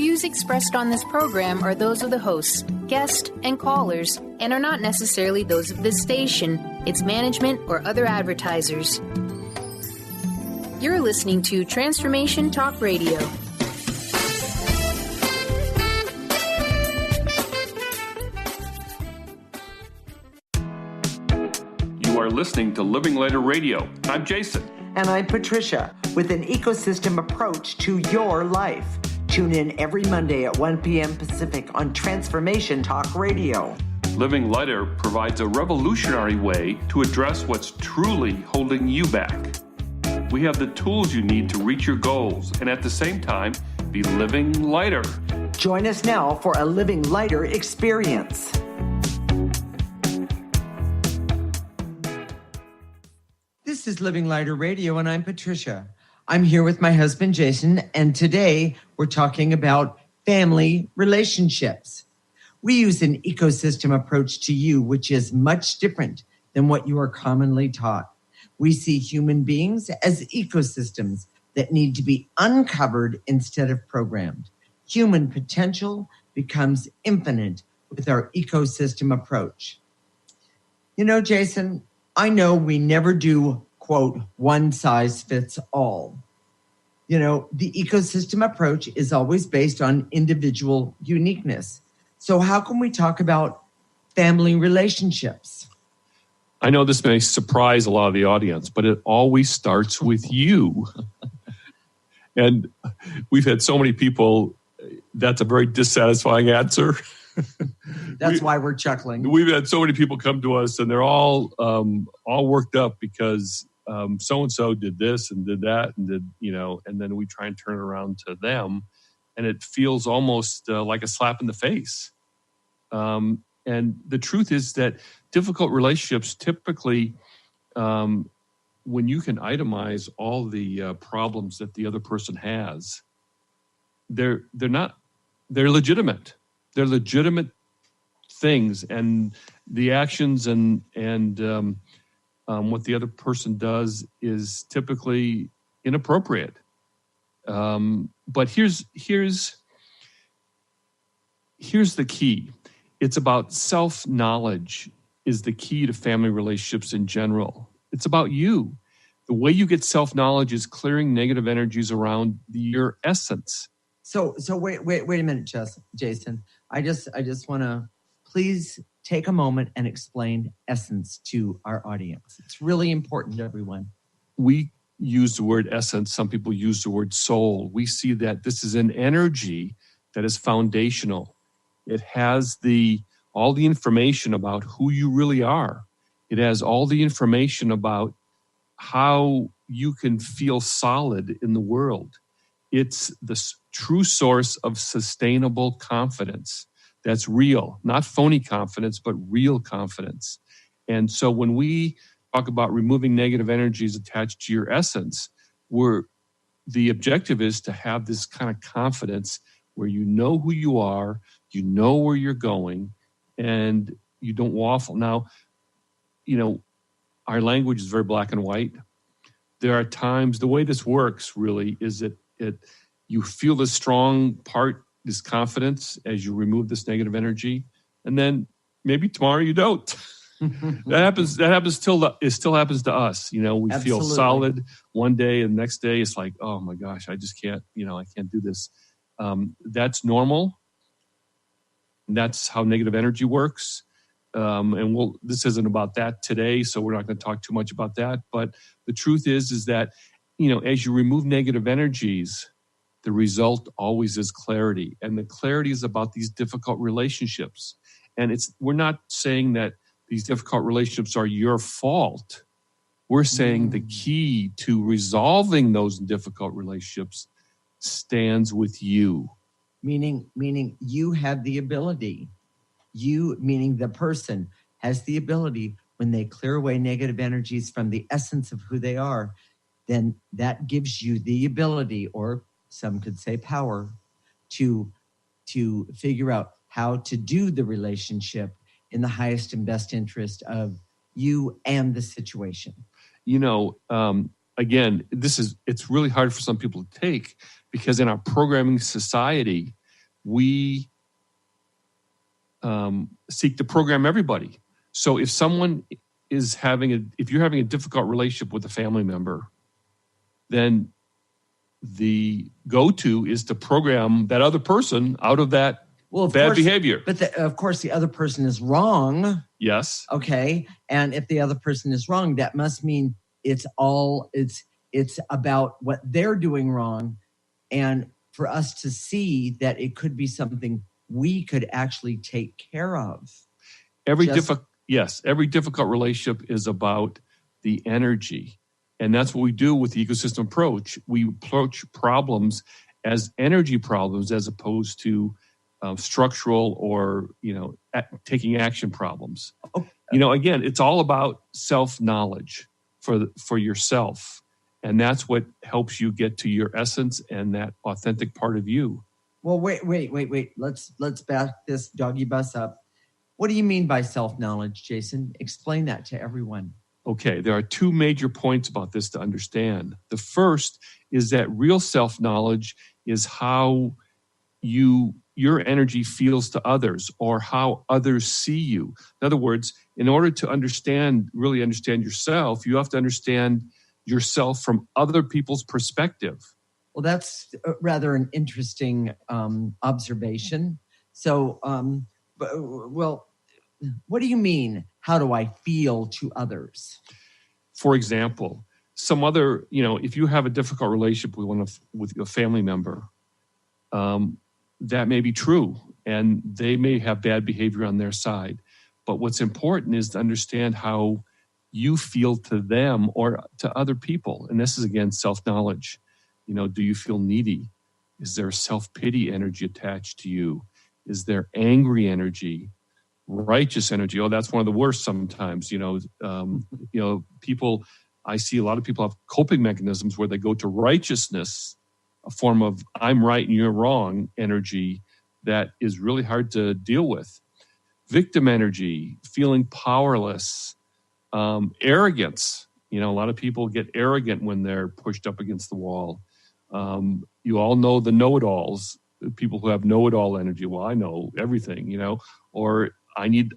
views expressed on this program are those of the hosts, guests, and callers, and are not necessarily those of this station, its management, or other advertisers. You're listening to Transformation Talk Radio. You are listening to Living Lighter Radio. I'm Jason. And I'm Patricia, with an ecosystem approach to your life. Tune in every Monday at 1 p.m. Pacific on Transformation Talk Radio. Living Lighter provides a revolutionary way to address what's truly holding you back. We have the tools you need to reach your goals and at the same time be living lighter. Join us now for a Living Lighter experience. This is Living Lighter Radio, and I'm Patricia. I'm here with my husband, Jason, and today we're talking about family relationships. We use an ecosystem approach to you, which is much different than what you are commonly taught. We see human beings as ecosystems that need to be uncovered instead of programmed. Human potential becomes infinite with our ecosystem approach. You know, Jason, I know we never do, quote, one size fits all. You know, the ecosystem approach is always based on individual uniqueness. So how can we talk about family relationships? I know this may surprise a lot of the audience, but it always starts with you. And we've had so many people, that's a very dissatisfying answer. That's why we're chuckling. We've had so many people come to us, and they're all worked up because so-and-so did this and did that and did, and then we try and turn it around to them, and it feels almost like a slap in the face. And the truth is that difficult relationships typically, when you can itemize all the problems that the other person has, they're legitimate. They're legitimate things, and the actions and what the other person does is typically inappropriate. But here's the key. It's about self-knowledge is the key to family relationships in general. It's about you. The way you get self-knowledge is clearing negative energies around your essence. So wait a minute, Jason. I just want to please take a moment and explain essence to our audience. It's really important, everyone. We use the word essence. Some people use the word soul. We see that this is an energy that is foundational. It has all the information about who you really are. It has all the information about how you can feel solid in the world. It's the true source of sustainable confidence. That's real, not phony confidence, but real confidence. And so when we talk about removing negative energies attached to your essence, the objective is to have this kind of confidence where you know who you are, you know where you're going, and you don't waffle. Now, our language is very black and white. There are times, the way this works really is that you feel the strong part, this confidence as you remove this negative energy, and then maybe tomorrow you don't. It still happens to us. We Absolutely. Feel solid one day, and the next day it's like, oh my gosh, I just can't, I can't do this. That's normal. And that's how negative energy works. And this isn't about that today, so we're not going to talk too much about that. But the truth is that, as you remove negative energies, the result always is clarity. And the clarity is about these difficult relationships. And we're not saying that these difficult relationships are your fault. We're saying the key to resolving those difficult relationships stands with you. Meaning you have the ability. You, meaning the person, has the ability when they clear away negative energies from the essence of who they are, then that gives you the ability, or some could say power, to figure out how to do the relationship in the highest and best interest of you and the situation. Again, it's really hard for some people to take, because in our programming society, we seek to program everybody. So if someone is if you're having a difficult relationship with a family member, then the go-to is to program that other person out of that bad behavior. But of course, the other person is wrong. Yes. Okay. And if the other person is wrong, that must mean it's about what they're doing wrong. And for us to see that it could be something we could actually take care of. Every difficult relationship is about the energy. And that's what we do with the ecosystem approach. We approach problems as energy problems as opposed to structural or, taking action problems. Okay. Again, it's all about self-knowledge for yourself. And that's what helps you get to your essence and that authentic part of you. Well, wait. Let's back this doggy bus up. What do you mean by self-knowledge, Jason? Explain that to everyone. Okay, there are two major points about this to understand. The first is that real self-knowledge is how your energy feels to others or how others see you. In other words, in order to really understand yourself, you have to understand yourself from other people's perspective. Well, that's rather an interesting observation. So, what do you mean? How do I feel to others? For example, if you have a difficult relationship with a family member, that may be true, and they may have bad behavior on their side. But what's important is to understand how you feel to them or to other people. And this is, again, self-knowledge. Do you feel needy? Is there self-pity energy attached to you? Is there angry energy? Righteous energy? Oh, that's one of the worst sometimes. People, I see a lot of people have coping mechanisms where they go to righteousness, a form of I'm right and you're wrong energy that is really hard to deal with. Victim energy, feeling powerless, arrogance. A lot of people get arrogant when they're pushed up against the wall. You all know the know-it-alls, people who have know-it-all energy. Well, I know everything, or I need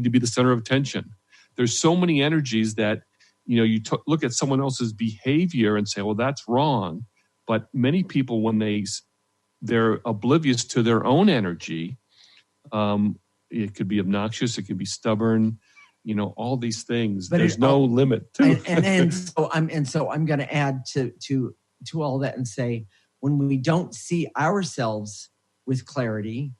to be the center of attention. There's so many energies that, you look at someone else's behavior and say, well, that's wrong. But many people, when they're oblivious to their own energy, it could be obnoxious, it could be stubborn, all these things. But there's no limit to and so I'm going to add to all that and say, when we don't see ourselves with clarity,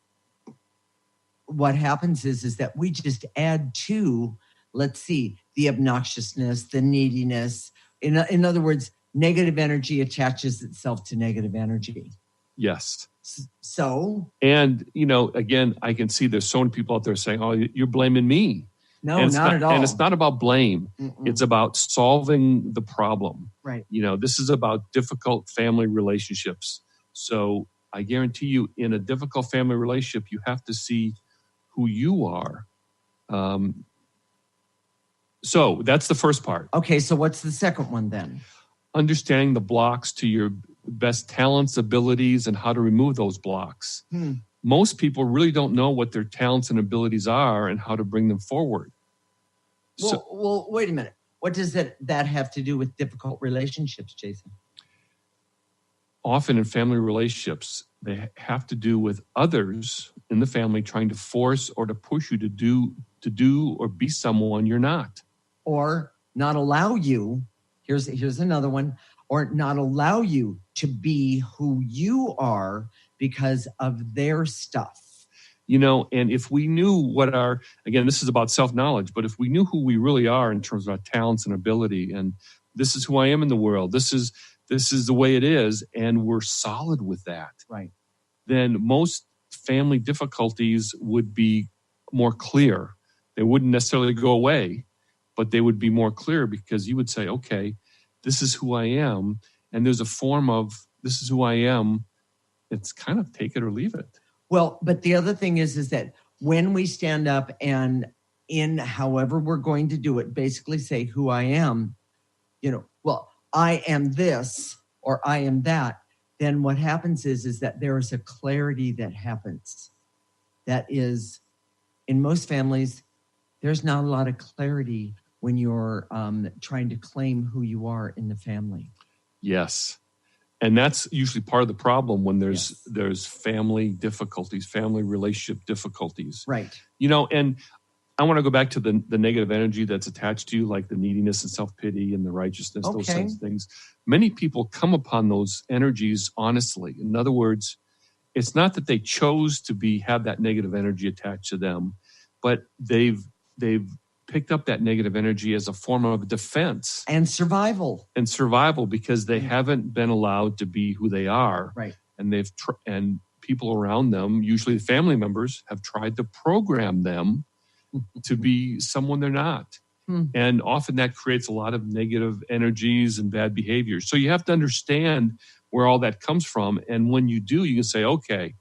what happens is that we just add to, let's see, the obnoxiousness, the neediness. In other words, negative energy attaches itself to negative energy. Yes. So? And, again, I can see there's so many people out there saying, oh, you're blaming me. No, not at all. And it's not about blame. Mm-mm. It's about solving the problem. Right. This is about difficult family relationships. So I guarantee you, in a difficult family relationship, you have to see who you are. So that's the first part. Okay, so what's the second one then? Understanding the blocks to your best talents, abilities, and how to remove those blocks. Most people really don't know what their talents and abilities are and how to bring them forward. Well, wait a minute. What does that have to do with difficult relationships, Jason? Often in family relationships, they have to do with others in the family trying to force or to push you to do or be someone you're not. Or not allow you, here's another one, or not allow you to be who you are because of their stuff. And if we knew again, this is about self-knowledge, but if we knew who we really are in terms of our talents and ability, and this is who I am in the world, this is the way it is, and we're solid with that, right? Then most family difficulties would be more clear. They wouldn't necessarily go away, but they would be more clear because you would say, okay, this is who I am. And there's a form of, this is who I am. It's kind of take it or leave it. Well, but the other thing is that when we stand up and in however we're going to do it, basically say who I am, well, I am this or I am that, then what happens is that there is a clarity that happens. That is, in most families, there's not a lot of clarity when you're trying to claim who you are in the family. Yes. And that's usually part of the problem when there's family difficulties, family relationship difficulties. Right. And I want to go back to the negative energy that's attached to you, like the neediness and self-pity and the righteousness, those kinds of things. Many people come upon those energies honestly. In other words, it's not that they chose to have that negative energy attached to them, but they've picked up that negative energy as a form of defense and survival because they haven't been allowed to be who they are. Right. And and people around them, usually the family members, have tried to program them to be someone they're not. And often that creates a lot of negative energies and bad behaviors. So you have to understand where all that comes from. And when you do, you can say, okay,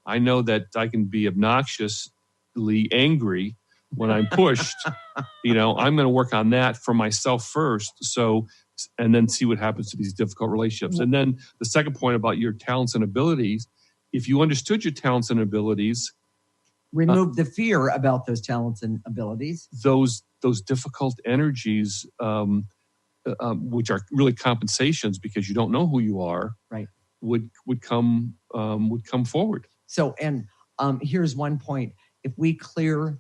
I know that I can be obnoxiously angry when I'm pushed. I'm going to work on that for myself first. And then see what happens to these difficult relationships. And then the second point about your talents and abilities, if you understood your talents and abilities, remove the fear about those talents and abilities. Those difficult energies, which are really compensations because you don't know who you are, right, would come forward. So, and here's one point: if we clear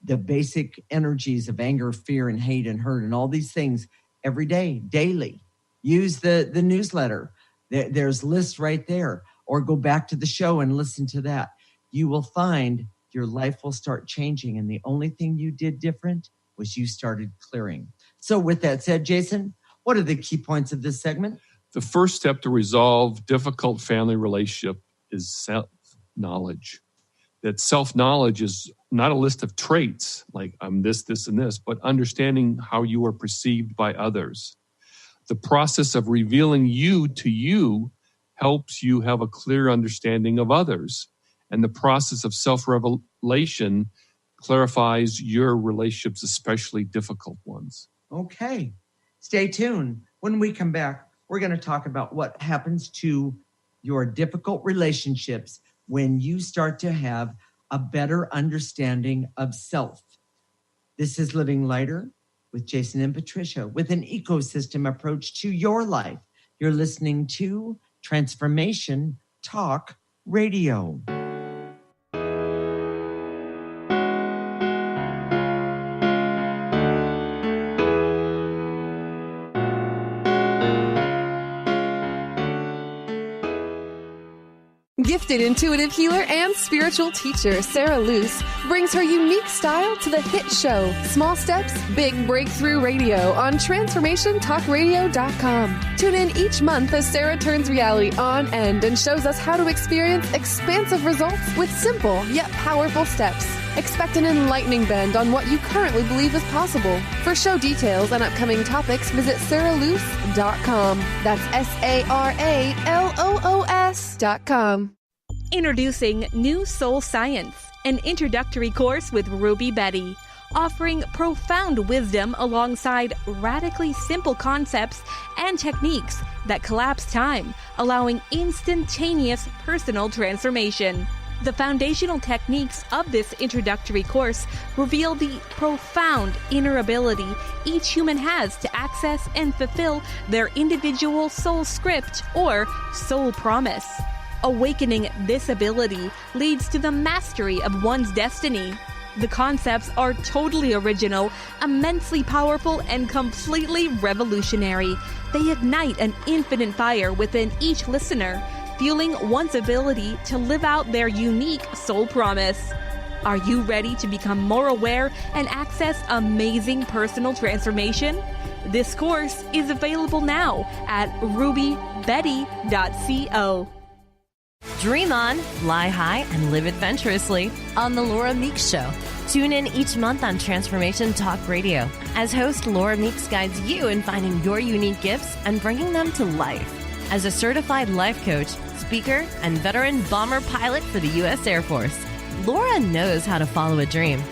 the basic energies of anger, fear, and hate, and hurt, and all these things every day, daily, use the newsletter. There's lists right there, or go back to the show and listen to that. You will find your life will start changing. And the only thing you did different was you started clearing. So with that said, Jason, what are the key points of this segment? The first step to resolve difficult family relationship is self-knowledge. That self-knowledge is not a list of traits like I'm this, and this, but understanding how you are perceived by others. The process of revealing you to you helps you have a clear understanding of others. And the process of self-revelation clarifies your relationships, especially difficult ones. Okay. Stay tuned. When we come back, we're going to talk about what happens to your difficult relationships when you start to have a better understanding of self. This is Living Lighter with Jason and Patricia with an ecosystem approach to your life. You're listening to Transformation Talk Radio. Gifted intuitive healer and spiritual teacher Sarah Luce brings her unique style to the hit show Small Steps, Big Breakthrough Radio on TransformationTalkRadio.com. Tune in each month as Sarah turns reality on end and shows us how to experience expansive results with simple yet powerful steps. Expect an enlightening bend on what you currently believe is possible. For show details and upcoming topics, visit SarahLuce.com. That's SarahLoos.com. Introducing New Soul Science, an introductory course with Ruby Betty, offering profound wisdom alongside radically simple concepts and techniques that collapse time, allowing instantaneous personal transformation. The foundational techniques of this introductory course reveal the profound inner ability each human has to access and fulfill their individual soul script or soul promise. Awakening this ability leads to the mastery of one's destiny. The concepts are totally original, immensely powerful, and completely revolutionary. They ignite an infinite fire within each listener, fueling one's ability to live out their unique soul promise. Are you ready to become more aware and access amazing personal transformation? This course is available now at rubybetty.co. Dream on, fly high, and live adventurously on The Laura Meeks Show. Tune in each month on Transformation Talk Radio as host Laura Meeks guides you in finding your unique gifts and bringing them to life. As a certified life coach, speaker, and veteran bomber pilot for the U.S. Air Force, Laura knows how to follow a dream.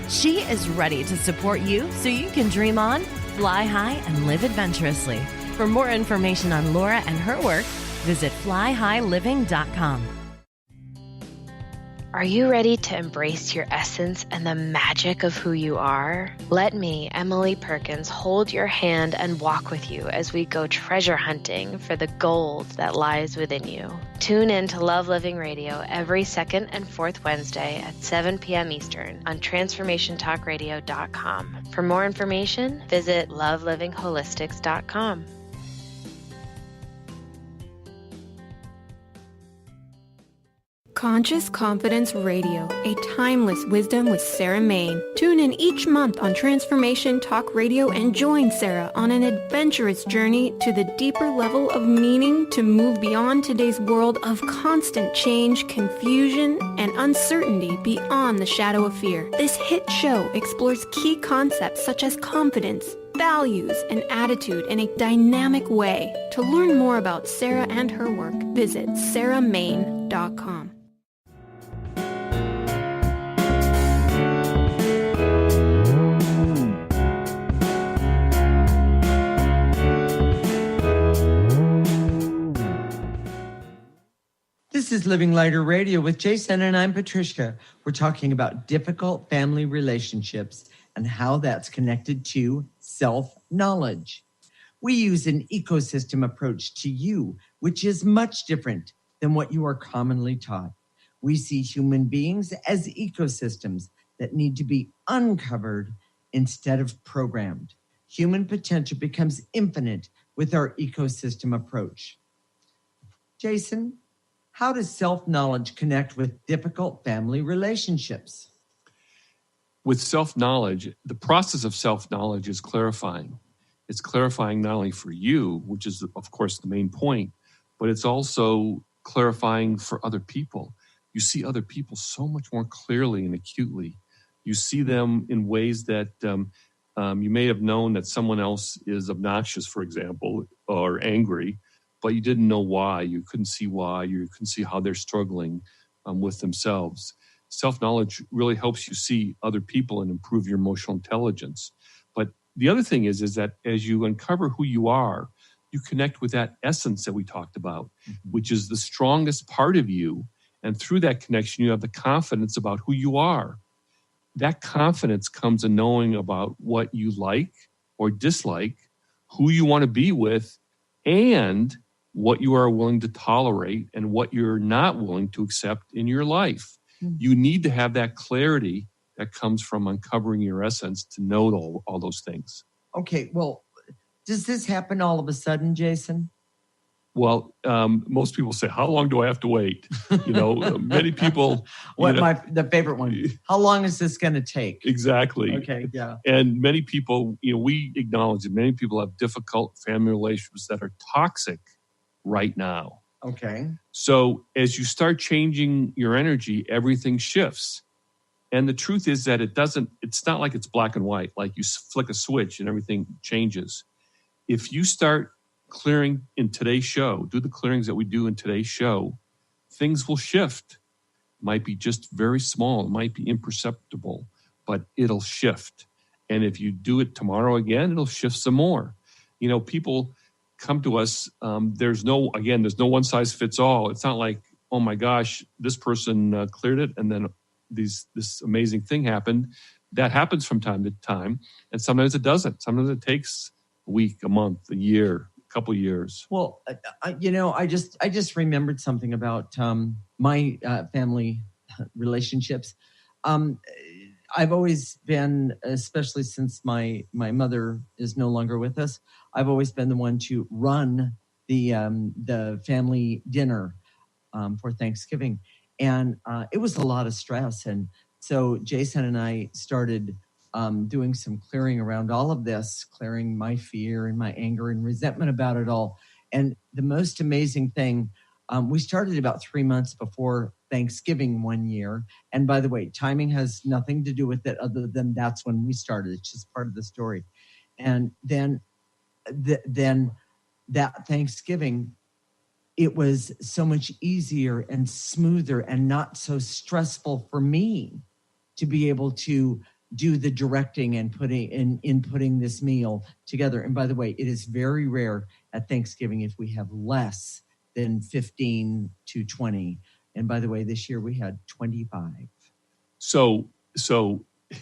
She is ready to support you so you can dream on, fly high, and live adventurously. For more information on Laura and her work, Visit flyhighliving.com. Are you ready to embrace your essence and the magic of who you are? Let me, Emily Perkins, hold your hand and walk with you as we go treasure hunting for the gold that lies within you. Tune in to Love Living Radio every second and fourth Wednesday at 7 p.m. Eastern on TransformationTalkRadio.com. For more information, visit lovelivingHolistics.com. Conscious Confidence Radio, a timeless wisdom with Sarah Main. Tune in each month on Transformation Talk Radio and join Sarah on an adventurous journey to the deeper level of meaning to move beyond today's world of constant change, confusion, and uncertainty beyond the shadow of fear. This hit show explores key concepts such as confidence, values, and attitude in a dynamic way. To learn more about Sarah and her work, visit sarahmain.com. This is Living Lighter Radio with Jason, and I'm Patricia. We're talking about difficult family relationships and how that's connected to self-knowledge. We use an ecosystem approach to you, which is much different than what you are commonly taught. We see human beings as ecosystems that need to be uncovered instead of programmed. Human potential becomes infinite with our ecosystem approach. Jason, how does self-knowledge connect with difficult family relationships? With self-knowledge, the process of self-knowledge is clarifying. It's clarifying not only for you, which is, of course, the main point, but it's also clarifying for other people. You see other people so much more clearly and acutely. You see them in ways that you may have known that someone else is obnoxious, for example, or angry, but you didn't know why. You couldn't see why. You couldn't see how they're struggling with themselves. Self-knowledge really helps you see other people and improve your emotional intelligence. But the other thing is that as you uncover who you are, you connect with that essence that we talked about, which is the strongest part of you. And through that connection, you have the confidence about who you are. That confidence comes in knowing about what you like or dislike, who you want to be with, and what you are willing to tolerate and what you're not willing to accept in your life. You need to have that clarity that comes from uncovering your essence to know all those things. Okay, well, does this happen all of a sudden, Jason? Well, most people say, how long do I have to wait? Many people... the favorite one, how long is this going to take? Exactly. Okay, yeah. And many people, we acknowledge that many people have difficult family relationships that are toxic right now. Okay. So as you start changing your energy, everything shifts. And the truth is that it's not like it's black and white, like you flick a switch and everything changes. If you start clearing in today's show, do the clearings that we do in today's show, things will shift. It might be just very small. It might be imperceptible, but it'll shift. And if you do it tomorrow again, it'll shift some more. People come to us. There's no one size fits all. It's not like, oh my gosh, this person cleared it and then this amazing thing happened. That happens from time to time. And sometimes it doesn't. Sometimes it takes a week, a month, a year, a couple of years. Well, I just remembered something about my family relationships. I've always been, especially since my mother is no longer with us, I've always been the one to run the family dinner for Thanksgiving. And it was a lot of stress. And so Jason and I started doing some clearing around all of this, clearing my fear and my anger and resentment about it all. And the most amazing thing, we started about 3 months before Thanksgiving one year. And by the way, timing has nothing to do with it other than that's when we started. It's just part of the story. And then that Thanksgiving, it was so much easier and smoother and not so stressful for me to be able to do the directing and putting this meal together. And by the way, it is very rare at Thanksgiving if we have less than 15 to 20. And by the way, this year we had 25. So,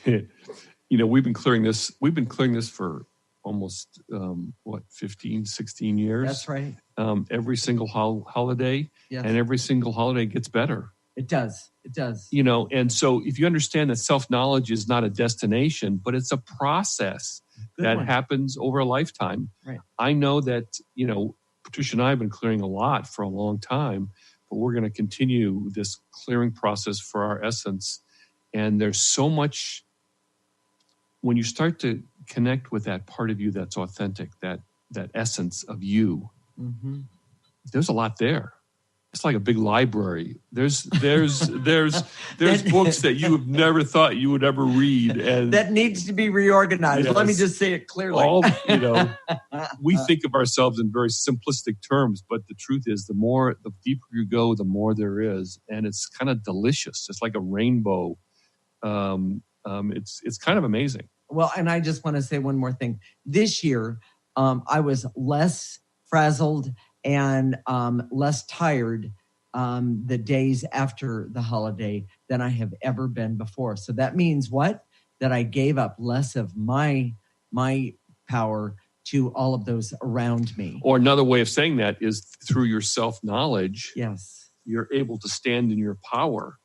we've been clearing this for almost, 15, 16 years. That's right. Every single holiday, yes. And every single holiday gets better. It does. And so if you understand that self-knowledge is not a destination, but it's a process that happens over a lifetime. Right. I know that, Patricia and I have been clearing a lot for a long time, but we're going to continue this clearing process for our essence. And there's so much, when you start to connect with that part of you that's authentic, that essence of you, mm-hmm. There's a lot there. It's like a big library. There's books that you have never thought you would ever read, and that needs to be reorganized. Yes, let me just say it clearly. We think of ourselves in very simplistic terms, but the truth is, the deeper you go, the more there is, and it's kind of delicious. It's like a rainbow. It's kind of amazing. Well, and I just want to say one more thing. This year, I was less frazzled and less tired the days after the holiday than I have ever been before. So that means what? That I gave up less of my power to all of those around me. Or another way of saying that is through your self-knowledge. Yes. You're able to stand in your power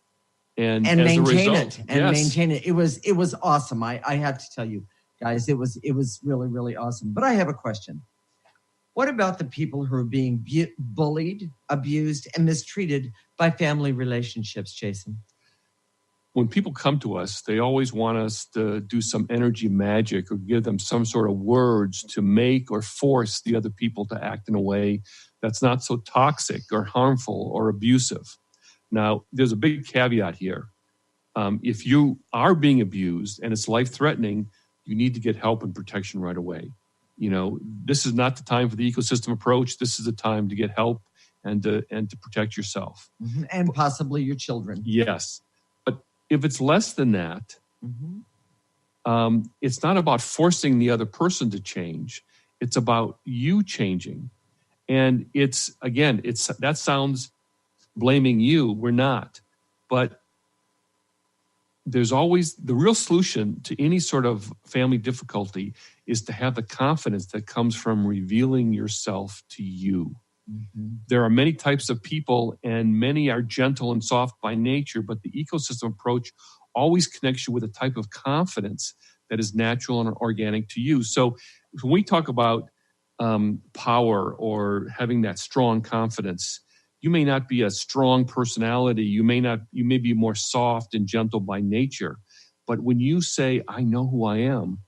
and maintain it. Yes. Maintain it. It was awesome. I have to tell you guys, it was really, really awesome. But I have a question. What about the people who are being bullied, abused, and mistreated by family relationships, Jason? When people come to us, they always want us to do some energy magic or give them some sort of words to make or force the other people to act in a way that's not so toxic or harmful or abusive. Now, there's a big caveat here. If you are being abused and it's life-threatening, you need to get help and protection right away. This is not the time for the ecosystem approach. This is the time to get help and to protect yourself. Mm-hmm. And possibly your children. Yes. But if it's less than that, mm-hmm. It's not about forcing the other person to change. It's about you changing. And that sounds blaming you. We're not. But there's always the real solution to any sort of family difficulty is to have the confidence that comes from revealing yourself to you. Mm-hmm. There are many types of people, and many are gentle and soft by nature, but the ecosystem approach always connects you with a type of confidence that is natural and organic to you. So when we talk about power or having that strong confidence, you may not be a strong personality. You may be more soft and gentle by nature. But when you say, I know who I am,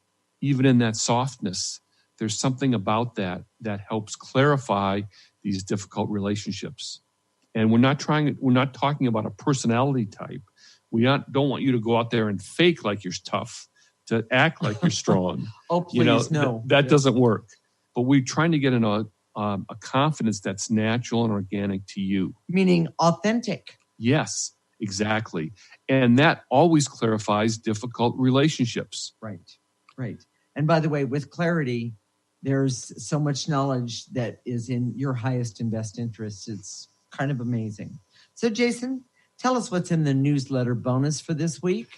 even in that softness, there's something about that helps clarify these difficult relationships. And we're not talking about a personality type. We don't want you to go out there and fake like you're tough, to act like you're strong. Oh, please, no. That doesn't work. But we're trying to get in a confidence that's natural and organic to you. Meaning authentic. Yes, exactly. And that always clarifies difficult relationships. Right. And by the way, with clarity, there's so much knowledge that is in your highest and best interests. It's kind of amazing. So, Jason, tell us what's in the newsletter bonus for this week.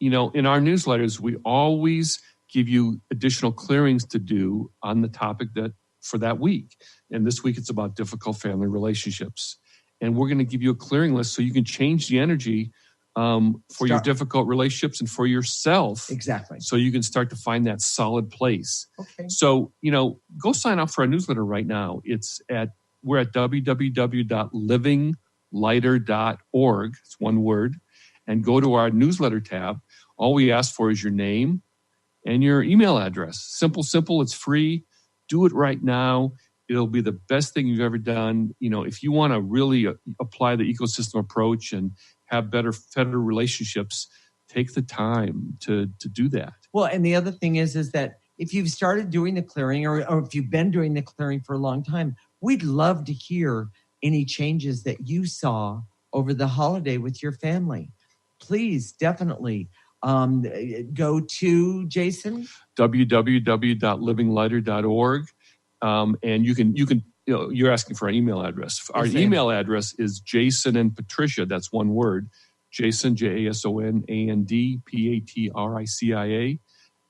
In our newsletters, we always give you additional clearings to do on the topic for that week. And this week, it's about difficult family relationships. And we're going to give you a clearing list so you can change the energy for your difficult relationships and for yourself. Exactly. So you can start to find that solid place. Okay. So, go sign up for our newsletter right now. We're at www.livinglighter.org. It's one word. And go to our newsletter tab. All we ask for is your name and your email address. Simple. It's free. Do it right now. It'll be the best thing you've ever done. If you want to really apply the ecosystem approach and have better relationships, take the time to do that. Well, and the other thing is that if you've started doing the clearing or if you've been doing the clearing for a long time, we'd love to hear any changes that you saw over the holiday with your family. Please, definitely go to Jason. www.livinglighter.org. And you can you're asking for our email address. Our email address is Jason and Patricia. That's one word. Jason, JASON, AND, PATRICIA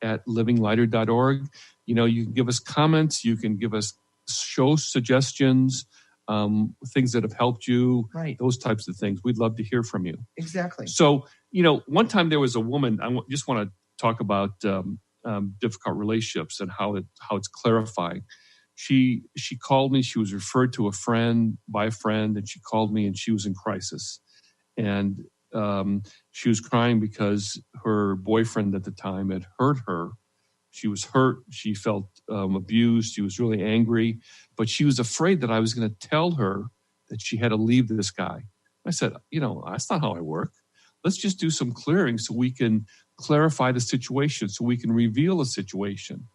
at livinglighter.org. You can give us comments. You can give us show suggestions, things that have helped you, right? Those types of things. We'd love to hear from you. Exactly. So, one time there was a woman, just want to talk about difficult relationships and how it's clarifying. She called me. She was referred to by a friend, and she called me, and she was in crisis. And she was crying because her boyfriend at the time had hurt her. She was hurt. She felt abused. She was really angry, but she was afraid that I was going to tell her that she had to leave this guy. I said, that's not how I work. Let's just do some clearing so we can clarify the situation, so we can reveal the situation.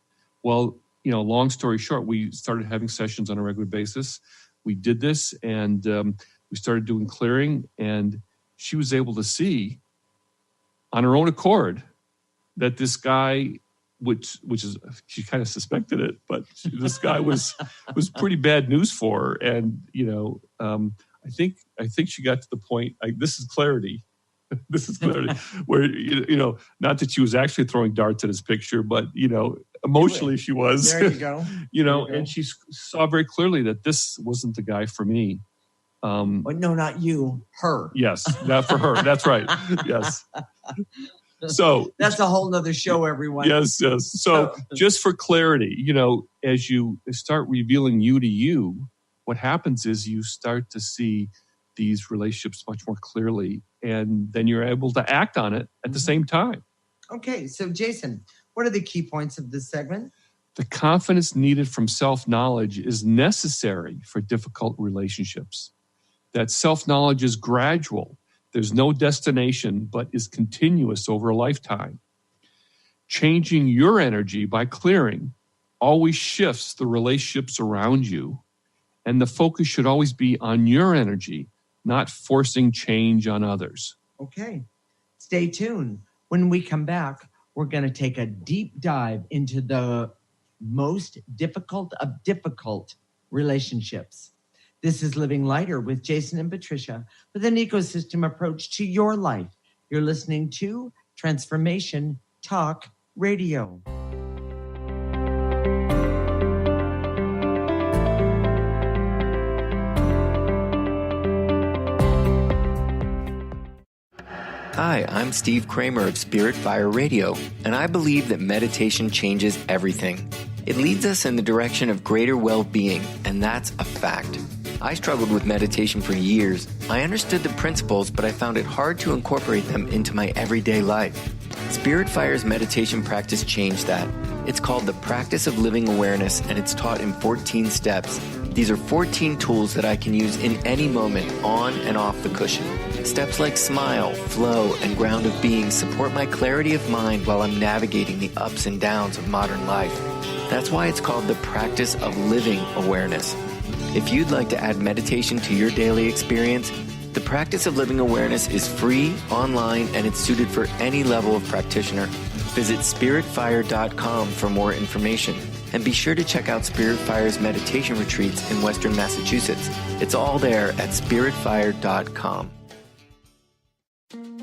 Well, long story short, we started having sessions on a regular basis. We did this, and we started doing clearing, and she was able to see on her own accord that this guy, which is, she kind of suspected it, but this guy was pretty bad news for her. And, I think she got to the point, this is clarity. This is clarity where, not that she was actually throwing darts at his picture, but, emotionally she was. There you go. And she saw very clearly that this wasn't the guy for me. No, not you, her. Yes, not for her. That's right. Yes. So that's a whole nother show, everyone. Yes. So just for clarity, as you start revealing you to you, what happens is you start to see these relationships much more clearly, and then you're able to act on it at the same time. Okay. So Jason, what are the key points of this segment? The confidence needed from self-knowledge is necessary for difficult relationships. That self-knowledge is gradual. There's no destination, but is continuous over a lifetime. Changing your energy by clearing always shifts the relationships around you, and the focus should always be on your energy, not forcing change on others. Okay. Stay tuned. When we come back, we're going to take a deep dive into the most difficult of difficult relationships. This is Living Lighter with Jason and Patricia with an ecosystem approach to your life. You're listening to Transformation Talk Radio. Hi, I'm Steve Kramer of Spirit Fire Radio, and I believe that meditation changes everything. It leads us in the direction of greater well-being, and that's a fact. I struggled with meditation for years. I understood the principles, but I found it hard to incorporate them into my everyday life. Spirit Fire's meditation practice changed that. It's called the Practice of Living Awareness, and it's taught in 14 steps. These are 14 tools that I can use in any moment, on and off the cushion. Steps like smile, flow, and ground of being support my clarity of mind while I'm navigating the ups and downs of modern life. That's why it's called the Practice of Living Awareness. If you'd like to add meditation to your daily experience, the Practice of Living Awareness is free, online, and it's suited for any level of practitioner. Visit spiritfire.com for more information. And be sure to check out Spirit Fire's meditation retreats in Western Massachusetts. It's all there at spiritfire.com.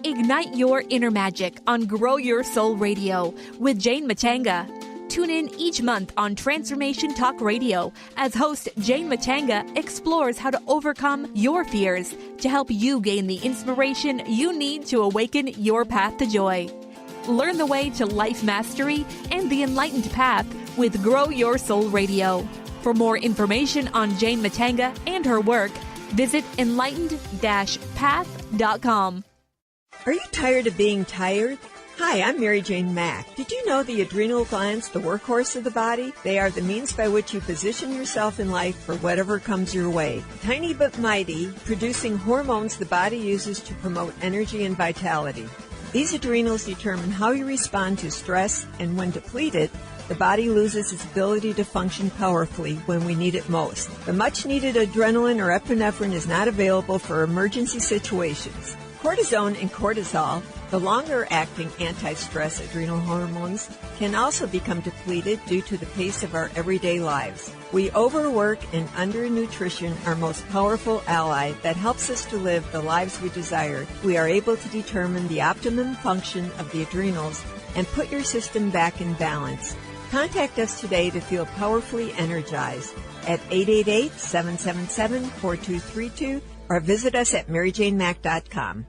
Ignite your inner magic on Grow Your Soul Radio with Jane Matanga. Tune in each month on Transformation Talk Radio as host Jane Matanga explores how to overcome your fears to help you gain the inspiration you need to awaken your path to joy. Learn the way to life mastery and the enlightened path with Grow Your Soul Radio. For more information on Jane Matanga and her work, visit enlightened-path.com. Are you tired of being tired? Hi, I'm Mary Jane Mack. Did you know the adrenal glands, the workhorse of the body? They are the means by which you position yourself in life for whatever comes your way. Tiny but mighty, producing hormones the body uses to promote energy and vitality. These adrenals determine how you respond to stress, and when depleted, the body loses its ability to function powerfully when we need it most. The much-needed adrenaline or epinephrine is not available for emergency situations. Cortisone and cortisol, the longer-acting anti-stress adrenal hormones, can also become depleted due to the pace of our everyday lives. We overwork and undernutrition, our most powerful ally that helps us to live the lives we desire. We are able to determine the optimum function of the adrenals and put your system back in balance. Contact us today to feel powerfully energized at 888-777-4232 or visit us at maryjanemack.com.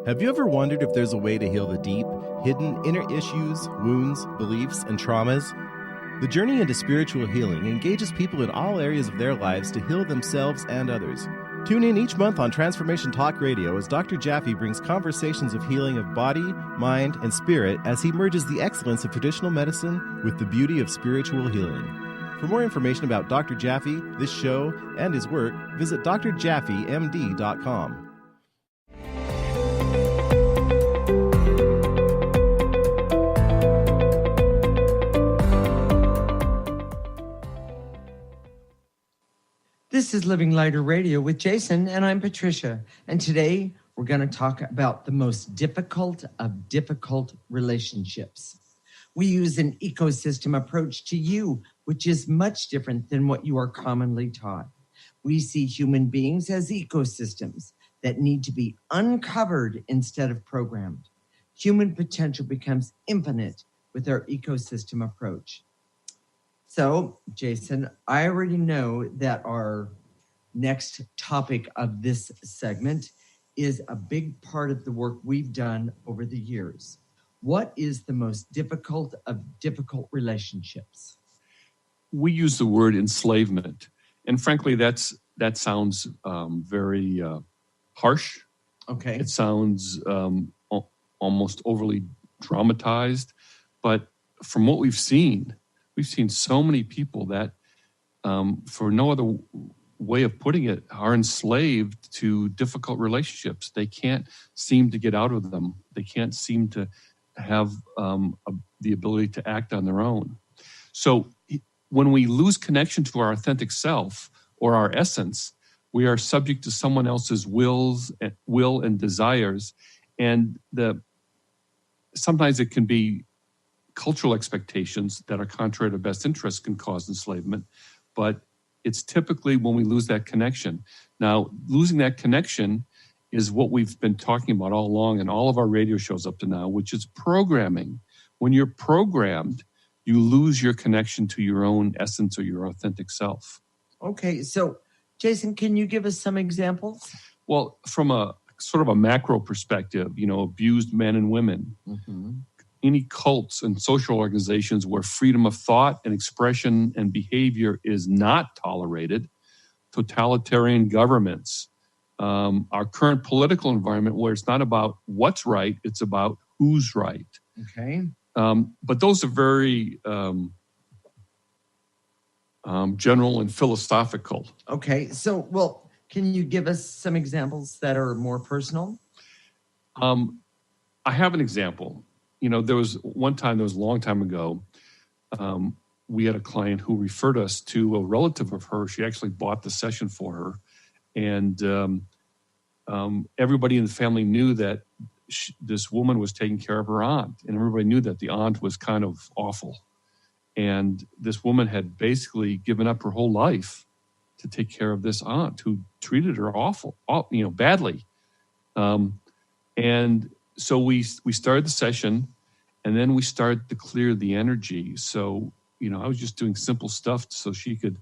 Have you ever wondered if there's a way to heal the deep, hidden inner issues, wounds, beliefs, and traumas? The journey into spiritual healing engages people in all areas of their lives to heal themselves and others. Tune in each month on Transformation Talk Radio as Dr. Jaffe brings conversations of healing of body, mind, and spirit as he merges the excellence of traditional medicine with the beauty of spiritual healing. For more information about Dr. Jaffe, this show, and his work, visit drjaffemd.com. This is Living Lighter Radio with Jason, and I'm Patricia. And today we're going to talk about the most difficult of difficult relationships. We use an ecosystem approach to you, which is much different than what you are commonly taught. We see human beings as ecosystems that need to be uncovered instead of programmed. Human potential becomes infinite with our ecosystem approach. So, Jason, I already know that our next topic of this segment is a big part of the work we've done over the years. What is the most difficult of difficult relationships? We use the word enslavement. And frankly, that sounds very harsh. Okay. It sounds almost overly dramatized. But from what we've seen so many people that, for no other way of putting it, are enslaved to difficult relationships. They can't seem to get out of them. They can't seem to have the ability to act on their own. So when we lose connection to our authentic self or our essence, we are subject to someone else's will and desires. And sometimes it can be cultural expectations that are contrary to best interests can cause enslavement, but it's typically when we lose that connection. Now, losing that connection is what we've been talking about all along in all of our radio shows up to now, which is programming. When you're programmed, you lose your connection to your own essence or your authentic self. Okay, so Jason, can you give us some examples? Well, from a sort of a macro perspective, abused men and women, any cults and social organizations where freedom of thought and expression and behavior is not tolerated, totalitarian governments, our current political environment where it's not about what's right, it's about who's right. Okay. But those are very general and philosophical. Okay. So, can you give us some examples that are more personal? I have an example. There was a long time ago, we had a client who referred us to a relative of hers. She actually bought the session for her. And everybody in the family knew that this woman was taking care of her aunt. And everybody knew that the aunt was kind of awful. And this woman had basically given up her whole life to take care of this aunt who treated her badly. And so we started the session, and then we started to clear the energy. So, I was just doing simple stuff so she could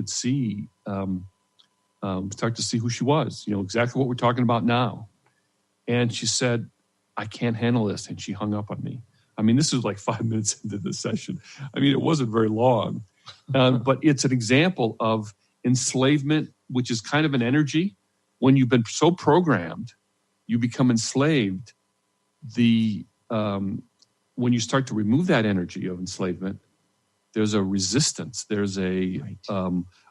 see, start to see who she was, exactly what we're talking about now. And she said, I can't handle this. And she hung up on me. This was like 5 minutes into the session. It wasn't very long, but it's an example of enslavement, which is kind of an energy. When you've been so programmed, you become enslaved. When you start to remove that energy of enslavement, there's a resistance. There's a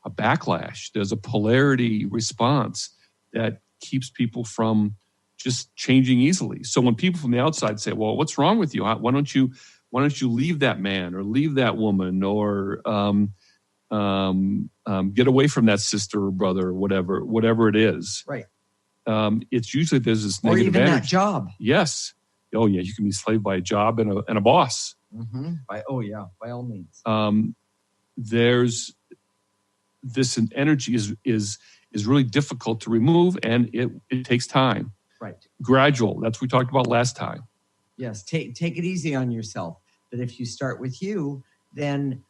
backlash. There's a polarity response that keeps people from just changing easily. So when people from the outside say, "Well, what's wrong with you? Why don't you leave that man or leave that woman or get away from that sister or brother or whatever it is?" Right. it's usually there's this or negative even energy. that job. Yes. Oh yeah, you can be enslaved by a job and a boss. Mm-hmm. By all means. There's this energy is really difficult to remove, and it takes time. Right. Gradual. That's what we talked about last time. Yes. Take it easy on yourself. But if you start with you, then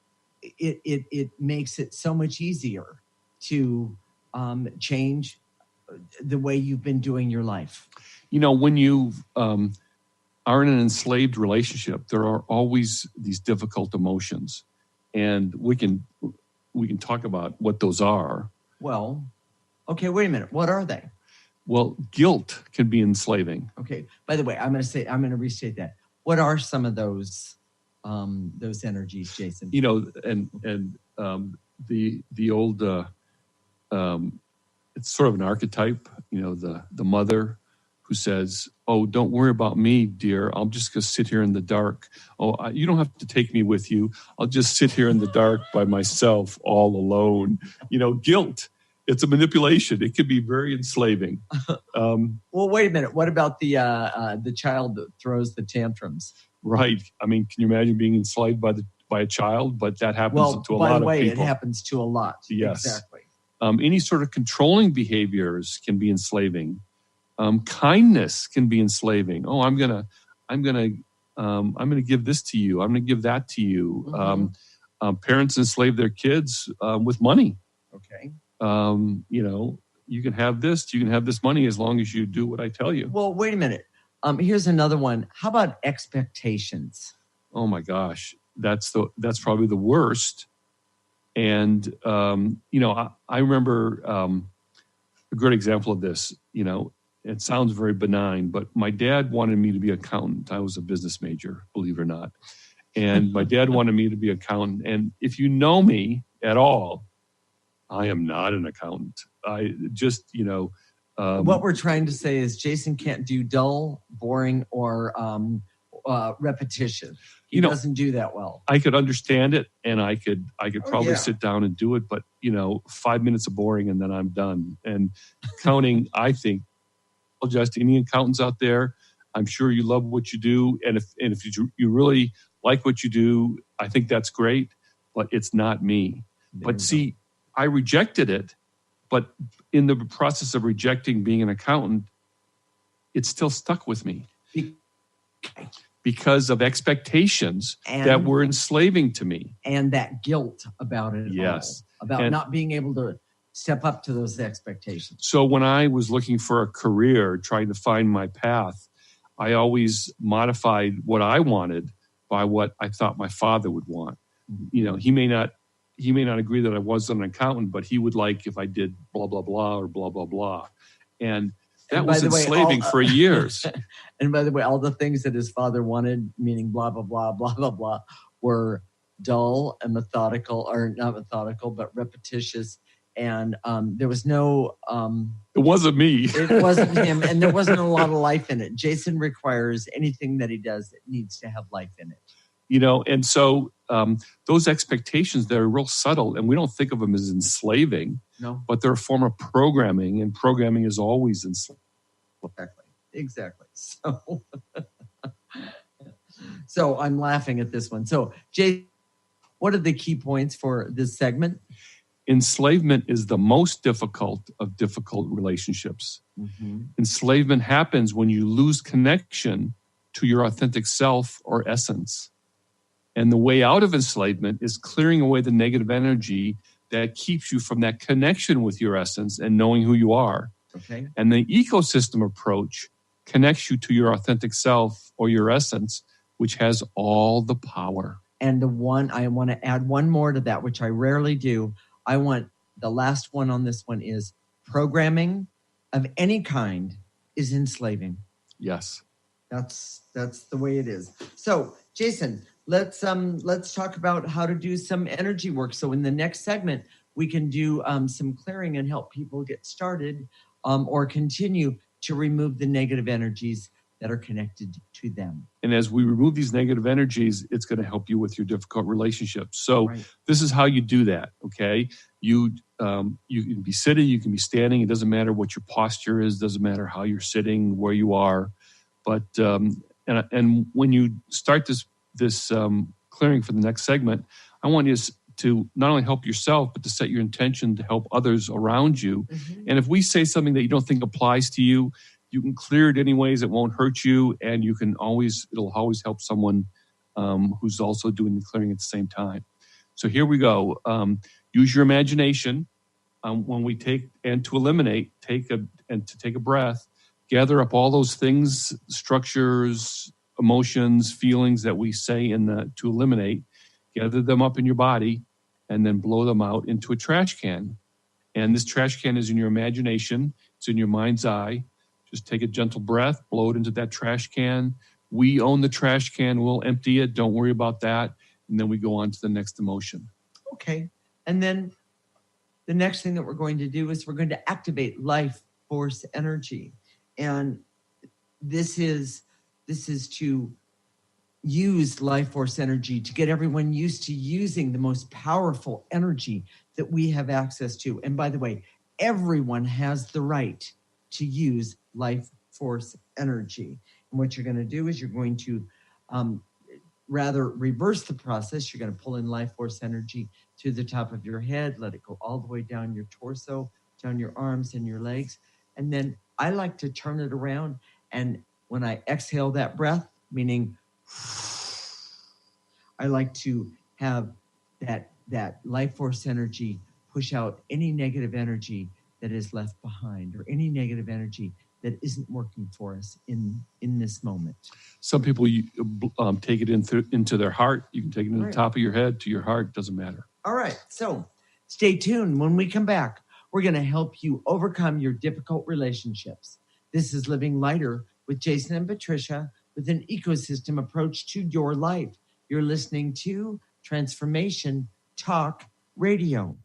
it makes it so much easier to change the way you've been doing your life. When you are in an enslaved relationship, there are always these difficult emotions, and we can talk about what those are. Well, okay, wait a minute. What are they? Well, guilt can be enslaving. Okay. By the way, I'm going to restate that. What are some of those energies, Jason? And the old it's sort of an archetype. The mother who says, "Oh, don't worry about me, dear. I'm just going to sit here in the dark. Oh, you don't have to take me with you. I'll just sit here in the dark by myself, all alone." Guilt. It's a manipulation. It can be very enslaving. Well, wait a minute. What about the child that throws the tantrums? Right. I mean, can you imagine being enslaved by a child? But that happens to a lot of people. By the way, it happens to a lot. Yes. Exactly. Any sort of controlling behaviors can be enslaving. Kindness can be enslaving. Oh, I'm gonna give this to you. I'm gonna give that to you. Mm-hmm. Parents enslave their kids with money. Okay. You can have this. You can have this money as long as you do what I tell you. Well, wait a minute. Here's another one. How about expectations? Oh my gosh, that's probably the worst. And I remember a great example of this. It sounds very benign, but my dad wanted me to be an accountant. I was a business major, believe it or not. And my dad wanted me to be an accountant. And if you know me at all, I am not an accountant. I just, what we're trying to say is Jason can't do dull, boring, or repetition. He doesn't do that well. I could understand it, and I could probably sit down and do it, but 5 minutes of boring and then I'm done. And accounting, I think, just any accountants out there, I'm sure you love what you do, and if you really like what you do, I think that's great, but it's not me. But see, I rejected it, but in the process of rejecting being an accountant, it still stuck with me because of expectations that were enslaving to me. And that guilt about it. Yes. About not being able to step up to those expectations. So when I was looking for a career, trying to find my path, I always modified what I wanted by what I thought my father would want. He may not agree that I wasn't an accountant, but he would like if I did blah, blah, blah, or blah, blah, blah. And that was enslaving for years. And by the way, all the things that his father wanted, meaning blah, blah, blah, blah, blah, blah, were dull and methodical, or not methodical, but repetitious. And there was no... it wasn't me. It wasn't him. And there wasn't a lot of life in it. Jason requires anything that he does that needs to have life in it. And so those expectations, they're real subtle, and we don't think of them as enslaving. No. But they're a form of programming, and programming is always enslaving. Exactly. So I'm laughing at this one. So, Jay, what are the key points for this segment? Enslavement is the most difficult of difficult relationships. Mm-hmm. Enslavement happens when you lose connection to your authentic self or essence. And the way out of enslavement is clearing away the negative energy that keeps you from that connection with your essence and knowing who you are. Okay. And the ecosystem approach connects you to your authentic self or your essence, which has all the power. And I want to add one more to that, which I rarely do. The last one on this one is programming of any kind is enslaving. Yes. That's the way it is. So, Jason, let's talk about how to do some energy work. So in the next segment, we can do some clearing and help people get started or continue to remove the negative energies that are connected to them. And as we remove these negative energies, it's going to help you with your difficult relationships. So This is how you do that, okay? You can be sitting, you can be standing. It doesn't matter what your posture is. Doesn't matter how you're sitting, where you are. But and when you start this clearing for the next segment, I want you to not only help yourself, but to set your intention to help others around you. Mm-hmm. And if we say something that you don't think applies to you, you can clear it anyways. It won't hurt you, and it'll always help someone who's also doing the clearing at the same time. So here we go. Use your imagination when we take and to eliminate. Take a breath. Gather up all those things, structures, emotions, feelings that we say to eliminate. Gather them up in your body, and then blow them out into a trash can. And this trash can is in your imagination. It's in your mind's eye. Just take a gentle breath, blow it into that trash can. We own the trash can. We'll empty it. Don't worry about that. And then we go on to the next emotion. Okay. And then the next thing that we're going to do is we're going to activate life force energy. And this is to use life force energy to get everyone used to using the most powerful energy that we have access to. And by the way, everyone has the right to use life force energy. And what you're going to do is you're going to rather reverse the process. You're going to pull in life force energy to the top of your head, let it go all the way down your torso, down your arms and your legs. And then I like to turn it around. And when I exhale that breath, meaning I like to have that life force energy push out any negative energy that is left behind or any negative energy that isn't working for us in this moment. Some people take it into their heart. You can take it into the top of your head to your heart. Doesn't matter. All right. So stay tuned. When we come back, we're going to help you overcome your difficult relationships. This is Living Lighter with Jason and Patricia with an ecosystem approach to your life. You're listening to Transformation Talk Radio.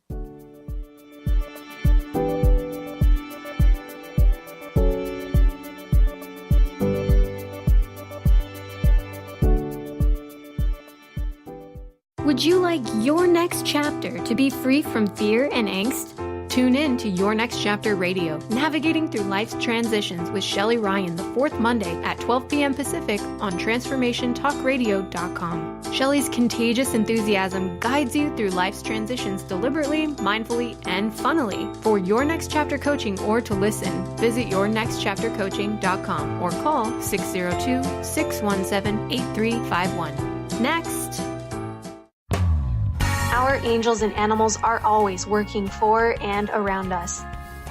Would you like your next chapter to be free from fear and angst? Tune in to Your Next Chapter Radio, navigating through life's transitions with Shelley Ryan the fourth Monday at 12 p.m. Pacific on TransformationTalkRadio.com. Shelley's contagious enthusiasm guides you through life's transitions deliberately, mindfully, and funnily. For Your Next Chapter coaching or to listen, visit YourNextChapterCoaching.com or call 602-617-8351. Next. Our angels and animals are always working for and around us.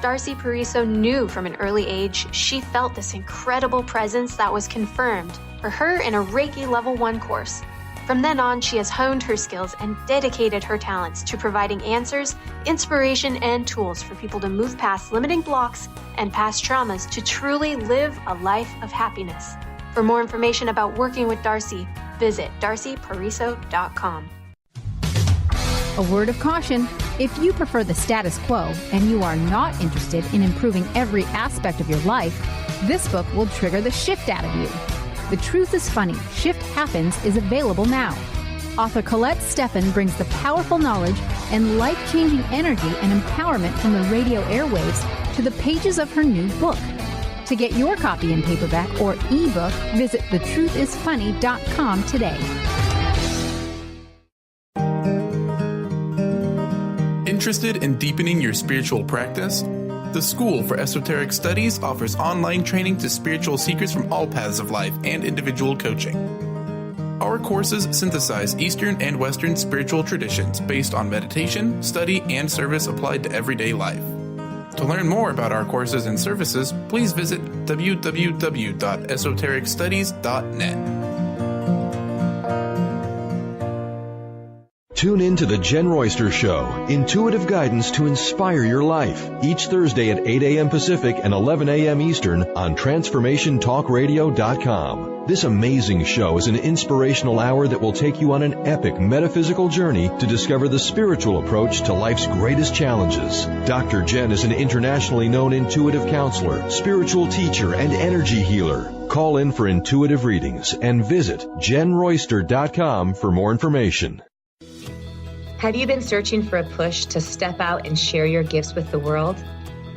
Darcy Pariso knew from an early age she felt this incredible presence that was confirmed for her in a Reiki Level 1 course. From then on, she has honed her skills and dedicated her talents to providing answers, inspiration, and tools for people to move past limiting blocks and past traumas to truly live a life of happiness. For more information about working with Darcy, visit darcypariso.com. A word of caution: if you prefer the status quo and you are not interested in improving every aspect of your life, this book will trigger the shift out of you. The Truth is Funny, Shift Happens is available now. Author Colette Steffen brings the powerful knowledge and life-changing energy and empowerment from the radio airwaves to the pages of her new book. To get your copy in paperback or ebook, visit thetruthisfunny.com today. Interested in deepening your spiritual practice? The School for Esoteric Studies offers online training to spiritual seekers from all paths of life and individual coaching. Our courses synthesize Eastern and Western spiritual traditions based on meditation, study, and service applied to everyday life. To learn more about our courses and services, please visit www.esotericstudies.net. Tune in to The Jen Royster Show, intuitive guidance to inspire your life, each Thursday at 8 a.m. Pacific and 11 a.m. Eastern on TransformationTalkRadio.com. This amazing show is an inspirational hour that will take you on an epic metaphysical journey to discover the spiritual approach to life's greatest challenges. Dr. Jen is an internationally known intuitive counselor, spiritual teacher, and energy healer. Call in for intuitive readings and visit JenRoyster.com for more information. Have you been searching for a push to step out and share your gifts with the world?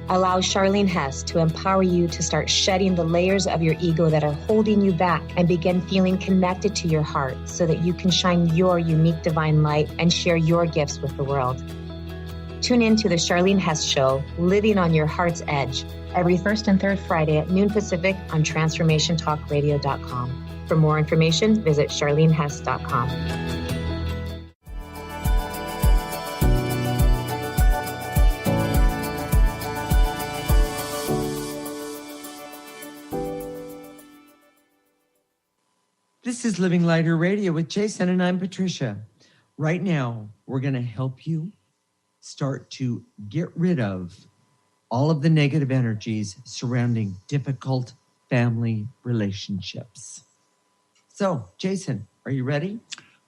Allow Charlene Hess to empower you to start shedding the layers of your ego that are holding you back and begin feeling connected to your heart so that you can shine your unique divine light and share your gifts with the world. Tune in to the Charlene Hess Show, Living on Your Heart's Edge, every first and third Friday at noon Pacific on TransformationTalkRadio.com. For more information, visit CharleneHess.com. This is Living Lighter Radio with Jason, and I'm Patricia. Right now, we're going to help you start to get rid of all of the negative energies surrounding difficult family relationships. So, Jason, are you ready?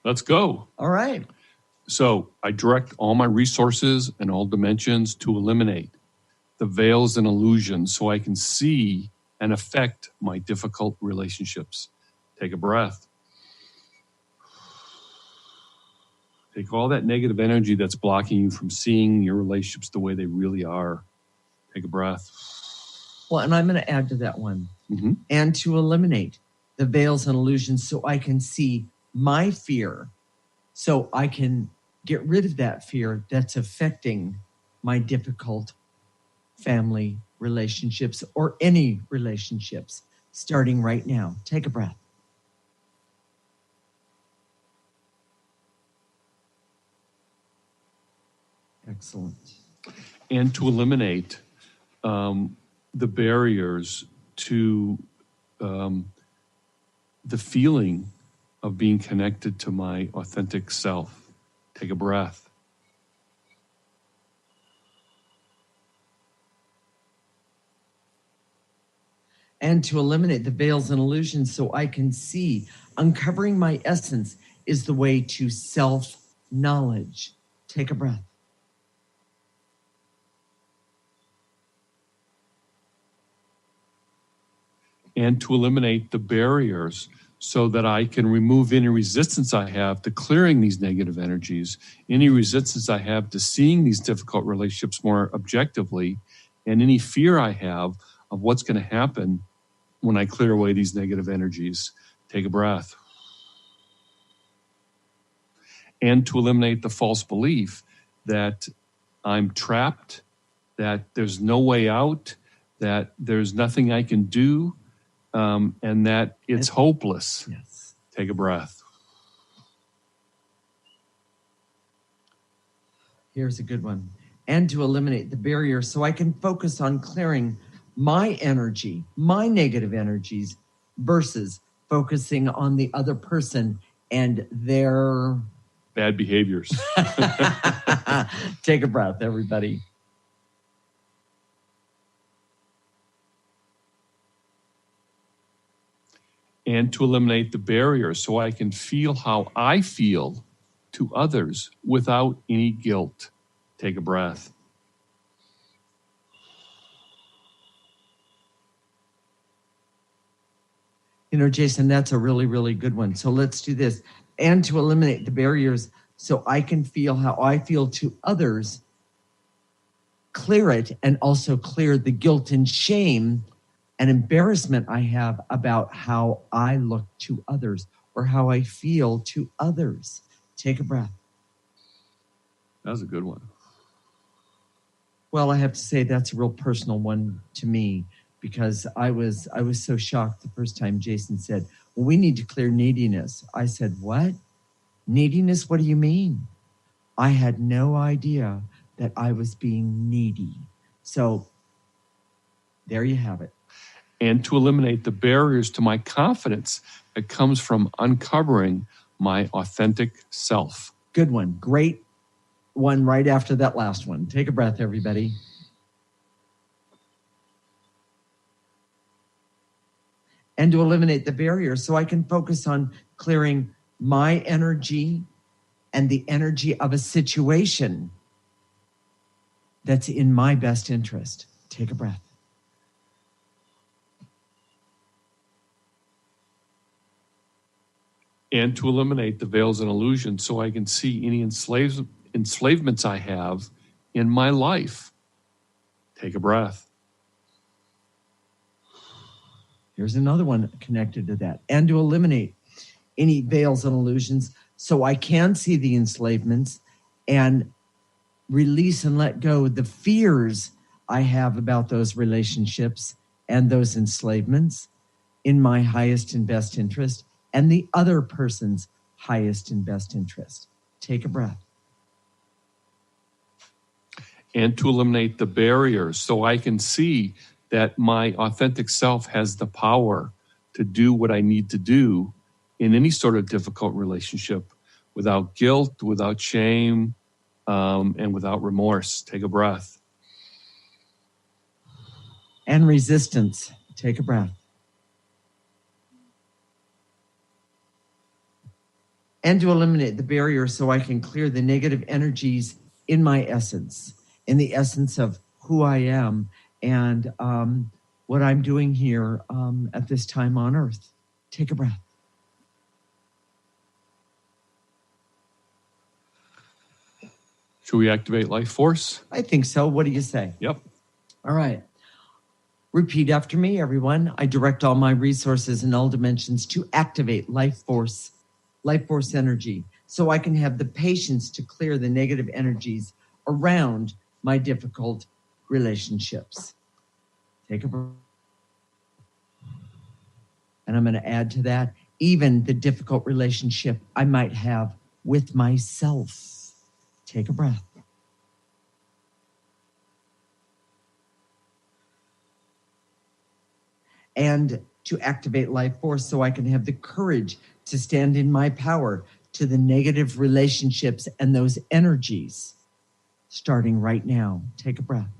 Let's go. All right. So I direct all my resources and all dimensions to eliminate the veils and illusions so I can see and affect my difficult relationships. Take a breath. Take all that negative energy that's blocking you from seeing your relationships the way they really are. Take a breath. Well, and I'm going to add to that one. Mm-hmm. And to eliminate the veils and illusions so I can see my fear, so I can get rid of that fear that's affecting my difficult family relationships or any relationships, starting right now. Take a breath. Excellent. And to eliminate the barriers to the feeling of being connected to my authentic self. Take a breath. And to eliminate the veils and illusions so I can see uncovering my essence is the way to self-knowledge. Take a breath. And to eliminate the barriers so that I can remove any resistance I have to clearing these negative energies, any resistance I have to seeing these difficult relationships more objectively, and any fear I have of what's going to happen when I clear away these negative energies. Take a breath. And to eliminate the false belief that I'm trapped, that there's no way out, that there's nothing I can do, and that it's hopeless. Yes. Take a breath. Here's a good one. And to eliminate the barrier so I can focus on clearing my energy, my negative energies, versus focusing on the other person and their bad behaviors. Take a breath, everybody. And to eliminate the barriers so I can feel how I feel to others without any guilt. Take a breath. You know, Jason, that's a really, really good one. So let's do this. And to eliminate the barriers so I can feel how I feel to others, clear it, and also clear the guilt and shame and embarrassment I have about how I look to others or how I feel to others. Take a breath. That was a good one. Well, I have to say that's a real personal one to me, because I was so shocked the first time Jason said, well, we need to clear neediness. I said, what? Neediness? What do you mean? I had no idea that I was being needy. So there you have it. And to eliminate the barriers to my confidence that comes from uncovering my authentic self. Good one. Great one right after that last one. Take a breath, everybody. And to eliminate the barriers so I can focus on clearing my energy and the energy of a situation that's in my best interest. Take a breath. And to eliminate the veils and illusions so I can see any enslavements I have in my life. Take a breath. Here's another one connected to that. And to eliminate any veils and illusions so I can see the enslavements and release and let go the fears I have about those relationships and those enslavements in my highest and best interest and the other person's highest and best interest. Take a breath. And to eliminate the barriers so I can see that my authentic self has the power to do what I need to do in any sort of difficult relationship without guilt, without shame, and without remorse. Take a breath. And resistance. Take a breath. And to eliminate the barrier so I can clear the negative energies in my essence, in the essence of who I am and what I'm doing here at this time on earth. Take a breath. Should we activate life force? I think so. What do you say? Yep. All right. Repeat after me, everyone. I direct all my resources in all dimensions to activate life force energy, so I can have the patience to clear the negative energies around my difficult relationships. Take a breath. And I'm going to add to that, even the difficult relationship I might have with myself. Take a breath. And to activate life force so I can have the courage to stand in my power to the negative relationships and those energies starting right now. Take a breath.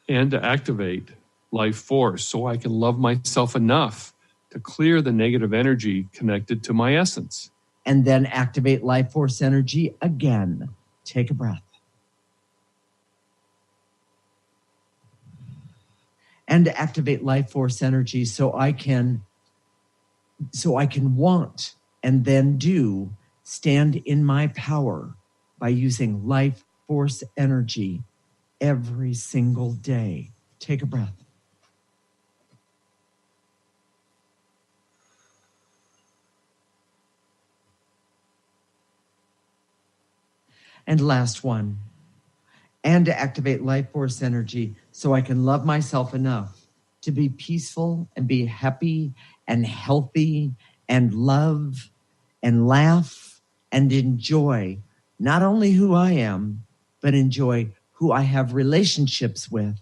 And to activate life force so I can love myself enough to clear the negative energy connected to my essence. And then activate life force energy again. Take a breath. And to activate life force energy so I can want and then do stand in my power by using life force energy every single day. Take a breath. And last one. And to activate life force energy so I can love myself enough to be peaceful and be happy and healthy and love and laugh and enjoy not only who I am, but enjoy who I have relationships with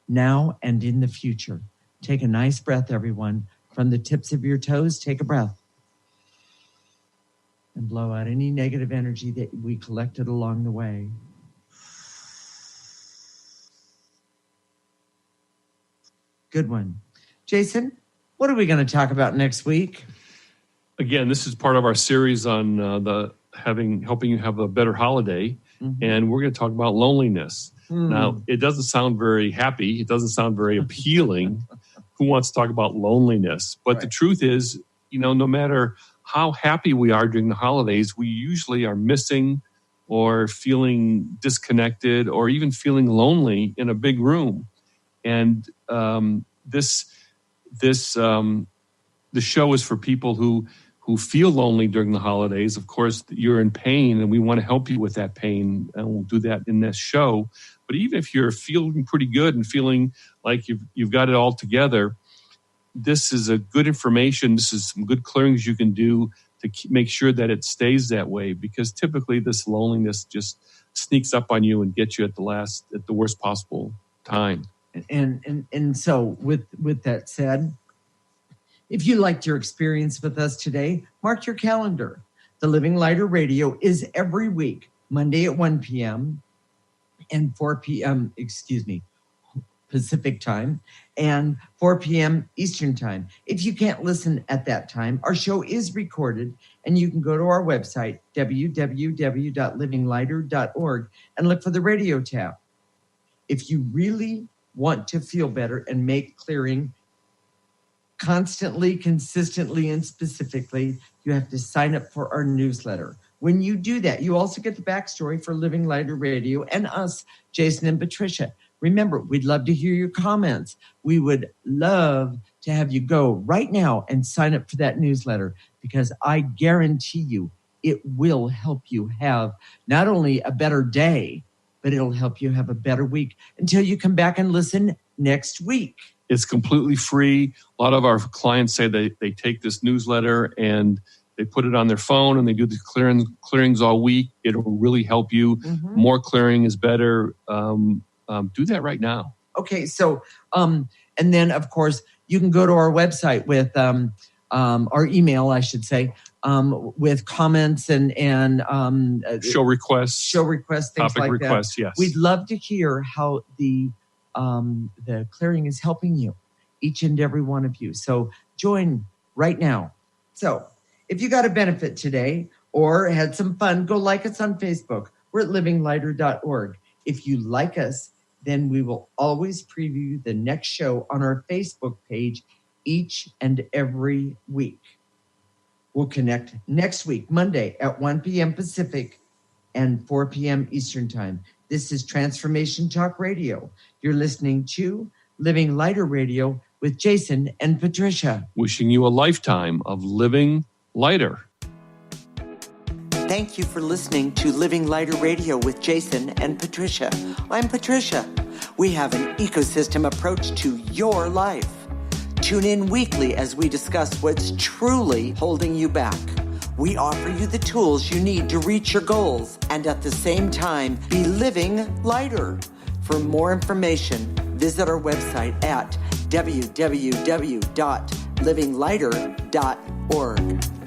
now and in the future. Take a nice breath, everyone. From the tips of your toes, take a breath. And blow out any negative energy that we collected along the way. Good one. Jason, what are we going to talk about next week? Again, this is part of our series on helping you have a better holiday. Mm-hmm. And we're going to talk about loneliness. Now, it doesn't sound very happy. It doesn't sound very appealing. Who wants to talk about loneliness? But right. The truth is, no matter how happy we are during the holidays, we usually are missing or feeling disconnected or even feeling lonely in a big room. And the show is for people who feel lonely during the holidays. Of course, you're in pain, and we want to help you with that pain, and we'll do that in this show. But even if you're feeling pretty good and feeling like you've got it all together, this is a good information. This is some good clearings you can do to make sure that it stays that way, because typically this loneliness just sneaks up on you and gets you at the worst possible time. And so with that said, if you liked your experience with us today, mark your calendar. The Living Lighter Radio is every week, Monday at 1 p.m. and 4 p.m., Pacific time, and 4 p.m. Eastern time. If you can't listen at that time, our show is recorded, and you can go to our website, www.livinglighter.org, and look for the radio tab. If you really want to feel better and make clearing constantly, consistently, and specifically, you have to sign up for our newsletter. When you do that, you also get the backstory for Living Lighter Radio and us, Jason and Patricia. Remember, we'd love to hear your comments. We would love to have you go right now and sign up for that newsletter, because I guarantee you it will help you have not only a better day, but it'll help you have a better week until you come back and listen next week. It's completely free. A lot of our clients say they take this newsletter and they put it on their phone and they do the clearings all week. It'll really help you. Mm-hmm. More clearing is better. Do that right now. Okay, so and then of course you can go to our website with our email, I should say, with comments and show requests, things topic like requests. that. Yes, we'd love to hear how the clearing is helping you, each and every one of you. So join right now. So if you got a benefit today or had some fun, go like us on Facebook. We're at livinglighter.org. If you like us, then we will always preview the next show on our Facebook page each and every week. We'll connect next week, Monday at 1 p.m. Pacific and 4 p.m. Eastern Time. This is Transformation Talk Radio. You're listening to Living Lighter Radio with Jason and Patricia. Wishing you a lifetime of living lighter. Thank you for listening to Living Lighter Radio with Jason and Patricia. I'm Patricia. We have an ecosystem approach to your life. Tune in weekly as we discuss what's truly holding you back. We offer you the tools you need to reach your goals and at the same time be living lighter. For more information, visit our website at www.livinglighter.org.